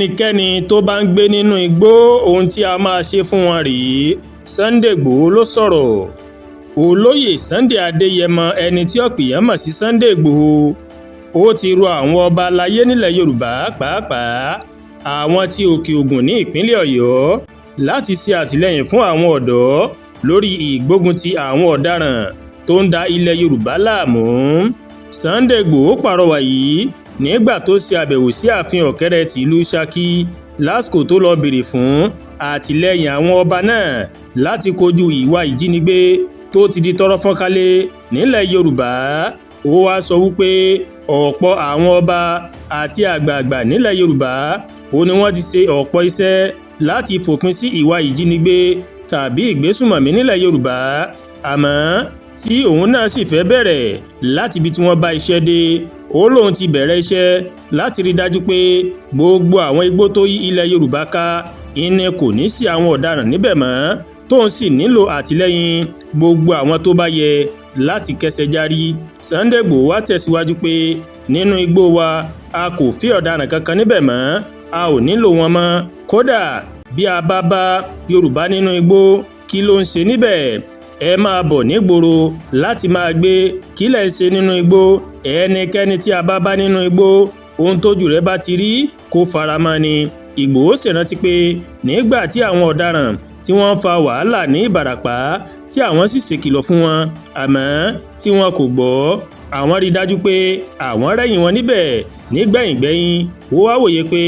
ẹnikẹ́ni tó bá ń gbé nínú igbó ohun tí a máa ṣe fún wọn rèé. Sunday Igboho ló sọ̀rọ̀. Olóyè Sunday Adéyẹmọ ẹni tí ọ̀pọ̀ èèyàn mọ̀ sí Sunday Igboho ó ti rọ àwọn ọba aláyé nílẹ̀ Yorùbá pàápàá àwọn tí Òkè Ògùn ní ìpínlẹ̀ Ọ̀yọ́ láti ṣe àtìlẹ́yìn fún àwọn ọ̀dọ́ lórí ìgbógun ti àwọn ọ̀daràn tó ń da ilẹ̀ Yorùbá láàmú. Sunday Igboho pàrọwà yìí nígbà tó ṣe àbẹ̀wò sí ààfin ọ̀kẹ́rẹ́ tìlú Ṣakí lásìkò tó lọ béèrè fún àtìlẹ́yìn àwọn ọba náà láti kojú ìwà ìjínigbé tó ti di tọ́rọ́ fọ́nkálẹ̀ nílẹ̀ Yorùbá. Ó wá sọ wípé ọ̀pọ̀ àwọn ọba àti àgbààgbà nílẹ̀ Yorùbá ó ní wọ́n ti ṣe ọ̀pọ̀ iṣẹ́ láti fòpin sí ìwà ìjínigbé tàbí ìgbésùmọ̀mí nílẹ̀ Yorùbá, àmọ́ tí òun náà sì fẹ́ bẹ̀rẹ̀ láti ibi tí wọ́n bá iṣẹ́ dé. Ó lóun ti bẹ̀rẹ̀ iṣẹ́ láti rí dájú pé gbogbo àwọn igbó tó yí ilẹ̀ Yorùbá ká ìní kò ní sí àwọn ọ̀daràn níbẹ̀ mọ́, tóun sì nílò àtìlẹ́yìn gbogbo àwọn tó bá yẹ láti kẹsẹ̀ járí. Sunday Igboho wá tẹ̀síwájú pé nínú igbó wa a kò fẹ́ ọ̀daràn kankan níbẹ̀ mọ́, a ò nílò wọn mọ́. Kódà bí a bá bá Yorùbá nínú igbó kí ló ń ṣe níbẹ̀? Ẹ máa bọ̀ nígboro láti máa gbé, kí lẹ̀ ń ṣe nínú igbó? Ẹnikẹ́ni tí a bá bá nínú igbó ohun tójú rẹ̀ bá ti rí kó faramọ́ ni. Ìgbòho sì rántí pé nígbà tí àwọn ọ̀daràn tí wọ́n ń fa wàhálà ní Ìbàràpá tí àwọn sì ṣèkìlọ̀ fún wọn àmọ́ tí wọn kò gbọ́, àwọn rí dájú pé àwọn rẹ́yìn wọn níbẹ̀. Nígbẹ̀yìngbẹ́yìn ó wá wòye pé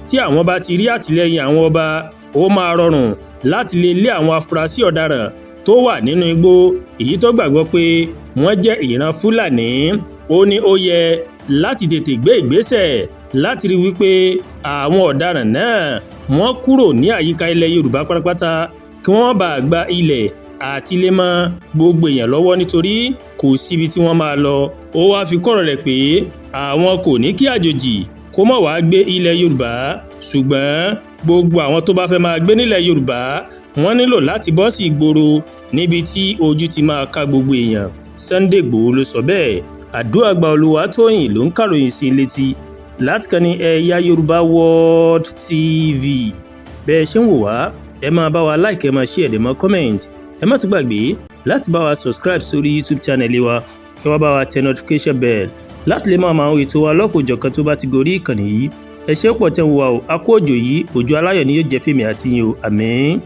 tí àwọn bá ti rí àtìlẹ́yìn àwọn ọba ó máa rọrùn láti lè lé àwọn afurasí ọ̀daràn tó wà nínú igbó èyí tó gbàgbọ́ pé wọ́n jẹ́ ìran Fúlàní. Ó ní ó yẹ láti tètè gbé ìgbésẹ̀ láti rí wípé àwọn ọ̀daràn náà wọ́n kúrò ní àyíká ilẹ̀ Yorùbá pátápátá kí wọ́n bá gba ilẹ̀ àti ilé mọ́ gbogbo èèyàn lọ́wọ́ nítorí kò síbi tí wọ́n máa lọ. Ó wá fi kọ́rọ̀ rẹ̀ pé àwọn kò ní kí àjòjì kó má wàá gbé ilẹ̀ Yorùbá, ṣùgbọ́n gbogbo àwọn tó bá fẹ́ máa gbé nílẹ̀ Yorùbá wọ́n nílò láti bọ́ sí ìgboro níbi tí ojú ti máa ká gbogbo èèyàn. Sunday Igboho ló sọ bẹ́ẹ̀. Àdúràgbà Olúwatóyìn ló ń kàròyìn sí létí láti kàn ní Ẹ̀yà Yorùbá World TV. Bẹ́ẹ̀ ṣe ń wò wá ẹ máa bá wa like, ẹ máa share, ẹ máa comment. Ẹ má tún gbàgbé láti bá wa subscribe sórí YouTube channel wa kí wọ́n bá wa tẹ notification bell láti lè máa àwọn ètò wa lọ́kọ̀ọ̀jọ̀kan tó bá ti gorí ìkànnì yìí. Ẹ ṣé pọ̀ tẹ́ ń wò wá o, a kú òjò yìí, òjò aláyọ̀ ni yóò jẹ́ fèmí àti yín o, àmín.